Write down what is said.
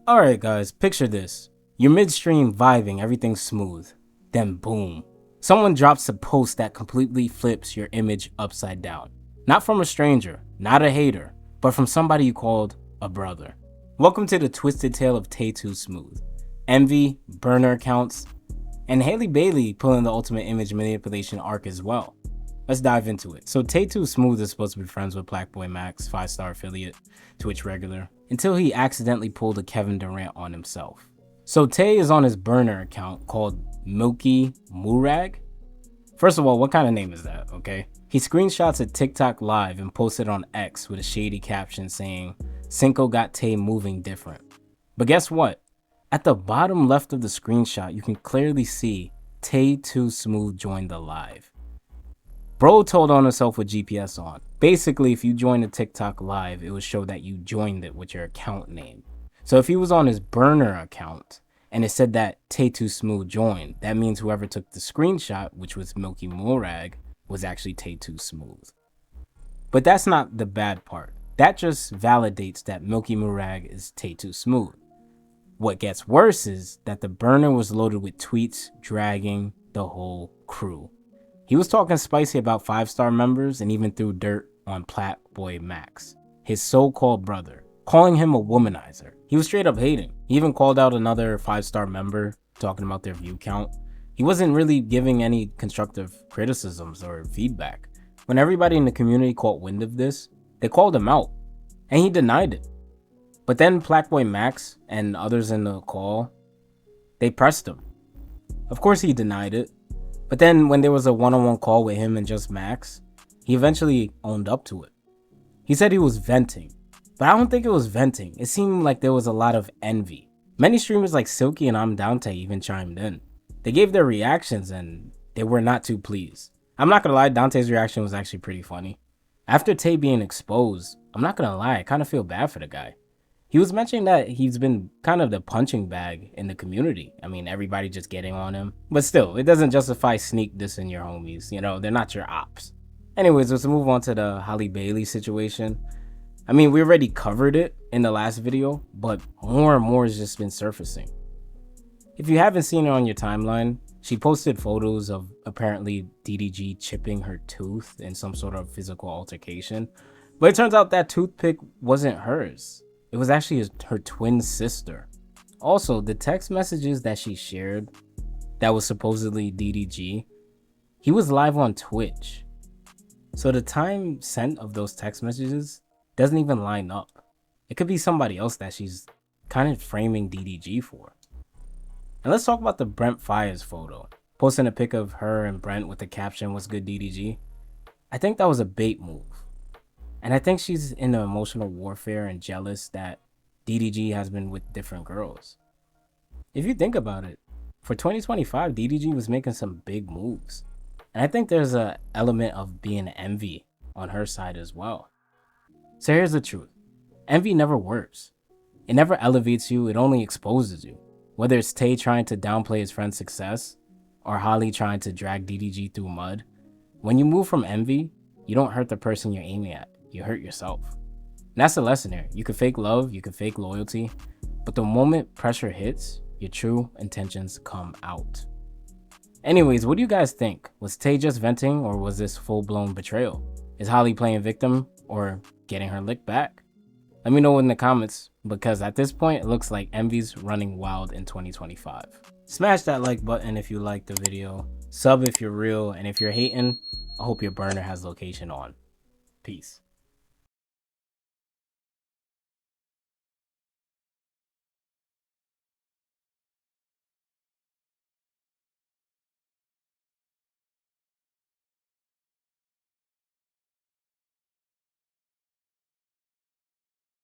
Alright guys, picture this. You're midstream vibing, everything's smooth. Then boom. Someone drops a post that completely flips your image upside down. Not from a stranger, not a hater, but from somebody you called a brother. Welcome to the twisted tale of Tae2Smooth. Envy, burner accounts, and Halle Bailey pulling the ultimate image manipulation arc as well. Let's dive into it. So Tae2Smooth is supposed to be friends with PlaqueBoyMax, 5-star affiliate, Twitch regular, until he accidentally pulled a Kevin Durant on himself. So Tay is on his burner account called Milky Murag. First of all, what kind of name is that, okay? He screenshots a TikTok live and posted on X with a shady caption saying, "Cinco got Tay moving different." But guess what? At the bottom left of the screenshot, you can clearly see Tae2Smooth joined the live. Bro told on himself with GPS on. Basically, if you join a TikTok live, it would show that you joined it with your account name. So if he was on his burner account and it said that Tae2Smooth joined, that means whoever took the screenshot, which was Milky Murag, was actually Tae2Smooth. But that's not the bad part. That just validates that Milky Murag is Tae2Smooth. What gets worse is that the burner was loaded with tweets dragging the whole crew. He was talking spicy about 5-star members and even threw dirt on PlaqueBoyMax, his so-called brother, calling him a womanizer. He was straight up hating. He even called out another 5-star member, talking about their view count. He wasn't really giving any constructive criticisms or feedback. When everybody in the community caught wind of this, they called him out, and he denied it. But then PlaqueBoyMax and others in the call, they pressed him. Of course he denied it. But then when there was a one-on-one call with him and just Max, he eventually owned up to it. He said he was venting, but I don't think it was venting. It seemed like there was a lot of envy. Many streamers like Silky and Dante even chimed in. They gave their reactions and they were not too pleased. I'm not gonna lie, Dante's reaction was actually pretty funny. After Tay being exposed, I'm not gonna lie, I kind of feel bad for the guy. He was mentioning that he's been kind of the punching bag in the community. I mean, everybody just getting on him. But still, it doesn't justify sneak dissing your homies. You know, they're not your ops. Anyways, let's move on to the Halle Bailey situation. I mean, we already covered it in the last video, but more and more has just been surfacing. If you haven't seen it on your timeline, she posted photos of apparently DDG chipping her tooth in some sort of physical altercation. But it turns out that toothpick wasn't hers. It was actually her twin sister. Also, the text messages that she shared that was supposedly DDG, he was live on Twitch. So the time sent of those text messages doesn't even line up. It could be somebody else that she's kind of framing DDG for. And let's talk about the Brent Fires photo. Posting a pic of her and Brent with the caption, "What's good, DDG?" I think that was a bait move. And I think she's in the emotional warfare and jealous that DDG has been with different girls. If you think about it, for 2025, DDG was making some big moves. And I think there's an element of being envy on her side as well. So here's the truth. Envy never works. It never elevates you, it only exposes you. Whether it's Tay trying to downplay his friend's success, or Halle trying to drag DDG through mud, when you move from envy, you don't hurt the person you're aiming at. You hurt yourself. And that's the lesson here. You can fake love, you can fake loyalty, but the moment pressure hits, your true intentions come out. Anyways, what do you guys think? Was Tay just venting or was this full-blown betrayal? Is Halle playing victim or getting her lick back? Let me know in the comments, because at this point, it looks like Envy's running wild in 2025. Smash that like button if you liked the video. Sub if you're real, and if you're hating, I hope your burner has location on. Peace.